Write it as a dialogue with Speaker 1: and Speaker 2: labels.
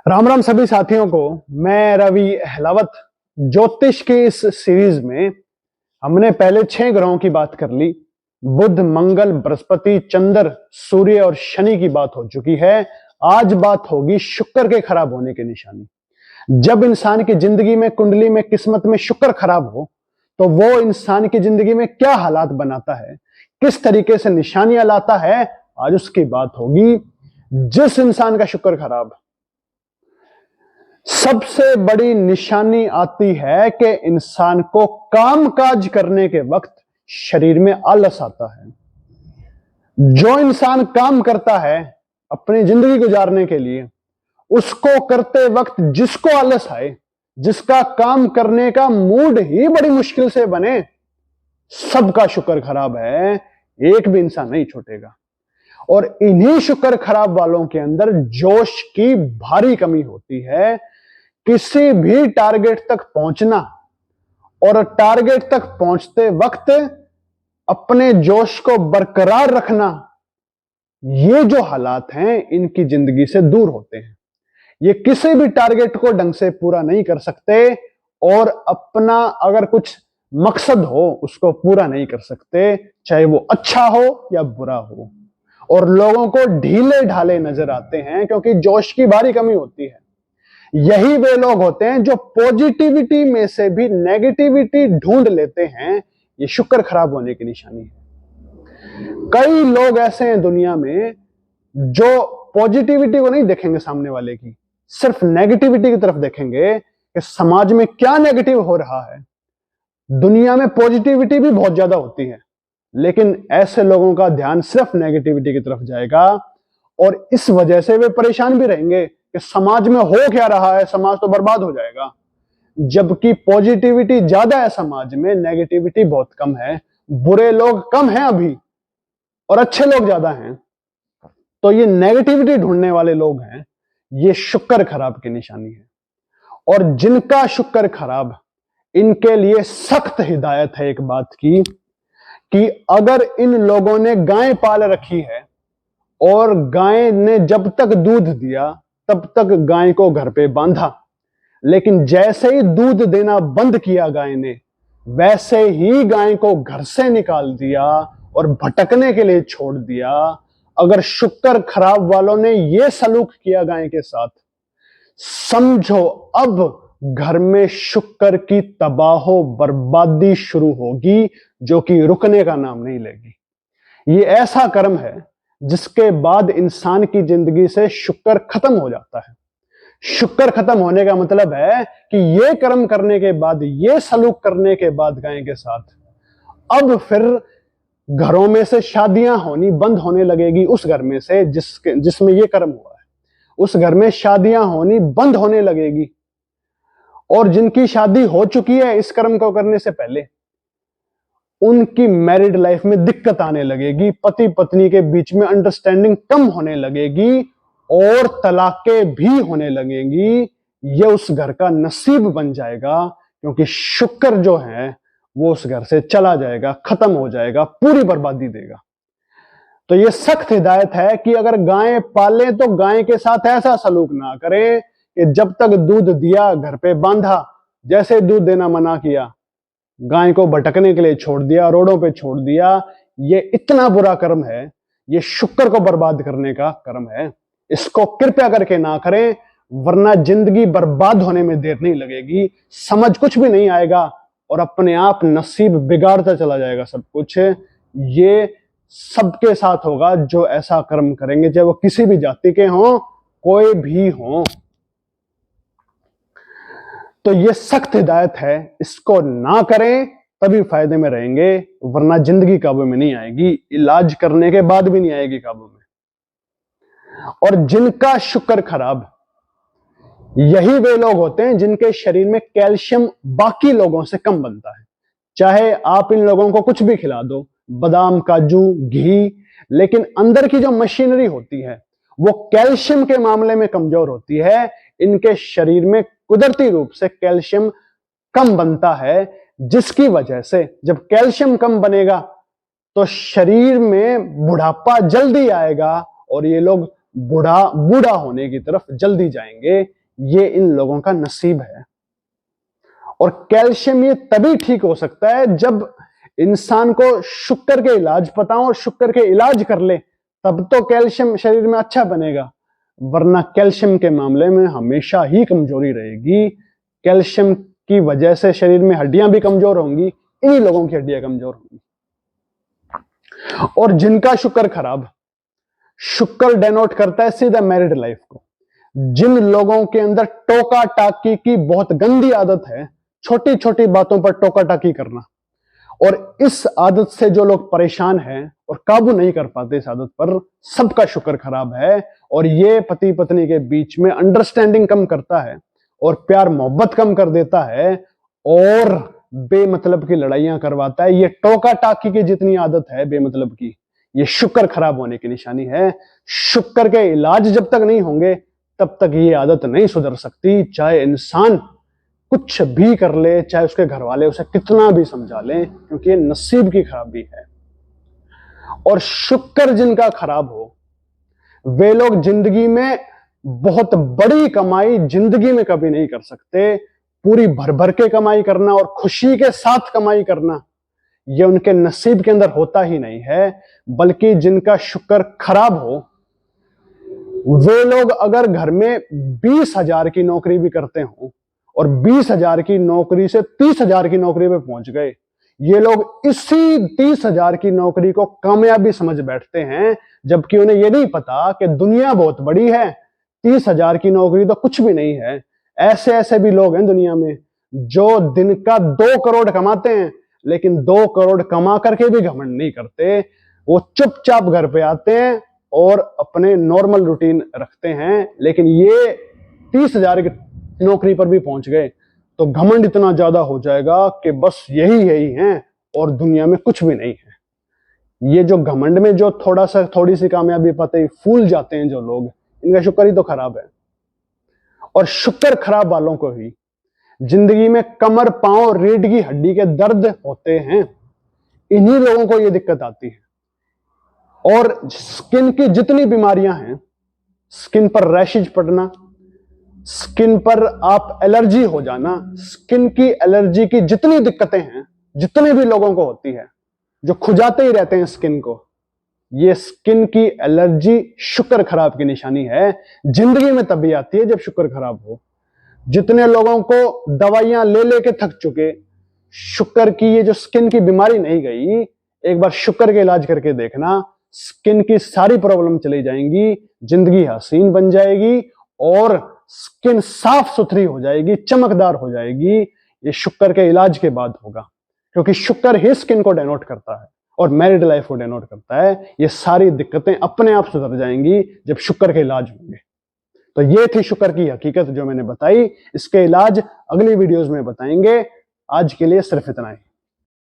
Speaker 1: राम राम सभी साथियों को। मैं रवि अहलावत। ज्योतिष के इस सीरीज में हमने पहले 6 ग्रहों की बात कर ली। बुध, मंगल, बृहस्पति, चंद्र, सूर्य और शनि की बात हो चुकी है। आज बात होगी शुक्र के खराब होने की निशानी। जब इंसान की जिंदगी में, कुंडली में, किस्मत में शुक्र खराब हो तो वो इंसान की जिंदगी में क्या हालात बनाता है, किस तरीके से निशानियां लाता है, आज उसकी बात होगी। जिस इंसान का शुक्र खराब, सबसे बड़ी निशानी आती है कि इंसान को कामकाज करने के वक्त शरीर में आलस आता है। जो इंसान काम करता है अपनी जिंदगी गुजारने के लिए, उसको करते वक्त जिसको आलस आए, जिसका काम करने का मूड ही बड़ी मुश्किल से बने, सबका शुक्र खराब है। एक भी इंसान नहीं छूटेगा। और इन्हीं शुक्र खराब वालों के अंदर जोश की भारी कमी होती है। किसी भी टारगेट तक पहुंचना और टारगेट तक पहुंचते वक्त अपने जोश को बरकरार रखना, ये जो हालात हैं इनकी जिंदगी से दूर होते हैं। ये किसी भी टारगेट को ढंग से पूरा नहीं कर सकते और अपना अगर कुछ मकसद हो उसको पूरा नहीं कर सकते, चाहे वो अच्छा हो या बुरा हो। और लोगों को ढीले ढाले नजर आते हैं क्योंकि जोश की भारी कमी होती है। यही वे लोग होते हैं जो पॉजिटिविटी में से भी नेगेटिविटी ढूंढ लेते हैं। ये शुक्र खराब होने की निशानी है। कई लोग ऐसे हैं दुनिया में जो पॉजिटिविटी को नहीं देखेंगे सामने वाले की, सिर्फ नेगेटिविटी की तरफ देखेंगे कि समाज में क्या नेगेटिव हो रहा है। दुनिया में पॉजिटिविटी भी बहुत ज्यादा होती है, लेकिन ऐसे लोगों का ध्यान सिर्फ नेगेटिविटी की तरफ जाएगा और इस वजह से वे परेशान भी रहेंगे कि समाज में हो क्या रहा है, समाज तो बर्बाद हो जाएगा। जबकि पॉजिटिविटी ज्यादा है समाज में, नेगेटिविटी बहुत कम है। बुरे लोग कम हैं अभी और अच्छे लोग ज्यादा हैं। तो ये नेगेटिविटी ढूंढने वाले लोग हैं, ये शुक्र खराब की निशानी है। और जिनका शुक्र खराब, इनके लिए सख्त हिदायत है एक बात की कि अगर इन लोगों ने गाय पाल रखी है और गाय ने जब तक दूध दिया तब तक गाय को घर पे बांधा, लेकिन जैसे ही दूध देना बंद किया गाय ने, वैसे ही गाय को घर से निकाल दिया और भटकने के लिए छोड़ दिया। अगर शुक्र खराब वालों ने यह सलूक किया गाय के साथ, समझो अब घर में शुक्र की तबाहो बर्बादी शुरू होगी जो कि रुकने का नाम नहीं लेगी। ये ऐसा कर्म है जिसके बाद इंसान की जिंदगी से शुक्र खत्म हो जाता है। शुक्र खत्म होने का मतलब है कि ये कर्म करने के बाद, ये सलूक करने के बाद गाय के साथ, अब फिर घरों में से शादियां होनी बंद होने लगेगी। उस घर में से जिसमें ये कर्म हुआ है, उस घर में शादियां होनी बंद होने लगेगी। और जिनकी शादी हो चुकी है इस कर्म को करने से पहले, उनकी मैरिड लाइफ में दिक्कत आने लगेगी, पति पत्नी के बीच में अंडरस्टैंडिंग कम होने लगेगी और तलाकें भी होने लगेंगी। यह उस घर का नसीब बन जाएगा क्योंकि शुक्र जो है वो उस घर से चला जाएगा, खत्म हो जाएगा, पूरी बर्बादी देगा। तो यह सख्त हिदायत है कि अगर गाय पालें तो गाय के साथ ऐसा सलूक ना करें कि जब तक दूध दिया घर पे बांधा, जैसे दूध देना मना किया गाय को भटकने के लिए छोड़ दिया, रोडों पे छोड़ दिया। ये इतना बुरा कर्म है, ये शुक्र को बर्बाद करने का कर्म है। इसको कृपया करके ना करें, वरना जिंदगी बर्बाद होने में देर नहीं लगेगी, समझ कुछ भी नहीं आएगा और अपने आप नसीब बिगाड़ता चला जाएगा सब कुछ। ये सबके साथ होगा जो ऐसा कर्म करेंगे, चाहे वो किसी भी जाति के हों, कोई भी हों। तो ये सख्त हिदायत है, इसको ना करें तभी फायदे में रहेंगे, वरना जिंदगी काबू में नहीं आएगी, इलाज करने के बाद भी नहीं आएगी काबू में। और जिनका शुक्र खराब, यही वे लोग होते हैं जिनके शरीर में कैल्शियम बाकी लोगों से कम बनता है। चाहे आप इन लोगों को कुछ भी खिला दो, बादाम, काजू, घी, लेकिन अंदर की जो मशीनरी होती है वो कैल्शियम के मामले में कमजोर होती है। इनके शरीर में कुदरती रूप से कैल्शियम कम बनता है, जिसकी वजह से जब कैल्शियम कम बनेगा तो शरीर में बुढ़ापा जल्दी आएगा और ये लोग बूढ़ा होने की तरफ जल्दी जाएंगे। ये इन लोगों का नसीब है। और कैल्शियम ये तभी ठीक हो सकता है जब इंसान को शुक्र के इलाज पता हो और शुक्र के इलाज कर ले, तब तो कैल्शियम शरीर में अच्छा बनेगा, वरना कैल्शियम के मामले में हमेशा ही कमजोरी रहेगी। कैल्शियम की वजह से शरीर में हड्डियां भी कमजोर होंगी, इन्हीं लोगों की हड्डियां कमजोर होंगी। और जिनका शुक्र खराब, शुक्र डेनोट करता है सीधा मैरिड लाइफ को। जिन लोगों के अंदर टोका टाकी की बहुत गंदी आदत है, छोटी छोटी बातों पर टोका टाकी करना, और इस आदत से जो लोग परेशान हैं और काबू नहीं कर पाते इस आदत पर, सबका शुक्र खराब है। और ये पति पत्नी के बीच में अंडरस्टैंडिंग कम करता है और प्यार मोहब्बत कम कर देता है और बेमतलब की लड़ाइयां करवाता है। ये टोका टाकी की जितनी आदत है बेमतलब की, ये शुक्र खराब होने की निशानी है। शुक्र के इलाज जब तक नहीं होंगे तब तक ये आदत नहीं सुधर सकती, चाहे इंसान कुछ भी कर ले, चाहे उसके घर वाले उसे कितना भी समझा लें, क्योंकि ये नसीब की खराबी है। और शुक्र जिनका खराब हो, वे लोग जिंदगी में बहुत बड़ी कमाई जिंदगी में कभी नहीं कर सकते। पूरी भर भर के कमाई करना और खुशी के साथ कमाई करना, यह उनके नसीब के अंदर होता ही नहीं है। बल्कि जिनका शुक्र खराब हो, वे लोग अगर घर में 20,000 की नौकरी भी करते हो और 20,000 की नौकरी से 30,000 की नौकरी पे पहुंच गए, ये लोग इसी 30,000 की नौकरी को कामयाबी समझ बैठते हैं, जबकि उन्हें यह नहीं पता कि दुनिया बहुत बड़ी है, 30,000 की नौकरी तो कुछ भी नहीं है। ऐसे ऐसे भी लोग हैं दुनिया में जो दिन का 2 करोड़ कमाते हैं, लेकिन 2 करोड़ कमा करके भी घमंड नहीं करते। वो चुपचाप घर पे आते हैं और अपने नॉर्मल रूटीन रखते हैं। लेकिन ये 30,000 की नौकरी पर भी पहुंच गए तो घमंड इतना ज्यादा हो जाएगा कि बस यही है और दुनिया में कुछ भी नहीं है। ये जो घमंड में जो थोड़ी सी कामयाबी पाते ही फूल जाते हैं जो लोग, इनका शुक्र ही तो खराब है। और शुक्र खराब वालों को ही जिंदगी में कमर पांव रीढ़ की हड्डी के दर्द होते हैं, इन्हीं लोगों को यह दिक्कत आती है। और स्किन की जितनी बीमारियां हैं, स्किन पर रैशेज पड़ना, स्किन पर आप एलर्जी हो जाना, स्किन की एलर्जी की जितनी दिक्कतें हैं, जितने भी लोगों को होती है, जो खुजाते ही रहते हैं स्किन को, ये स्किन की एलर्जी शुक्र खराब की निशानी है। जिंदगी में तभी आती है जब शुक्र खराब हो। जितने लोगों को दवाइयां ले लेके थक चुके, शुक्र की ये जो स्किन की बीमारी नहीं गई, एक बार शुक्र के इलाज करके देखना, स्किन की सारी प्रॉब्लम चली जाएंगी, जिंदगी हसीन बन जाएगी और स्किन साफ सुथरी हो जाएगी, चमकदार हो जाएगी। ये शुक्र के इलाज के बाद होगा, क्योंकि शुक्र ही स्किन को डेनोट करता है और मैरिड लाइफ को डेनोट करता है। ये सारी दिक्कतें अपने आप सुधर जाएंगी जब शुक्र के इलाज होंगे। तो ये थी शुक्र की हकीकत जो मैंने बताई। इसके इलाज अगली वीडियोस में बताएंगे। आज के लिए सिर्फ इतना ही।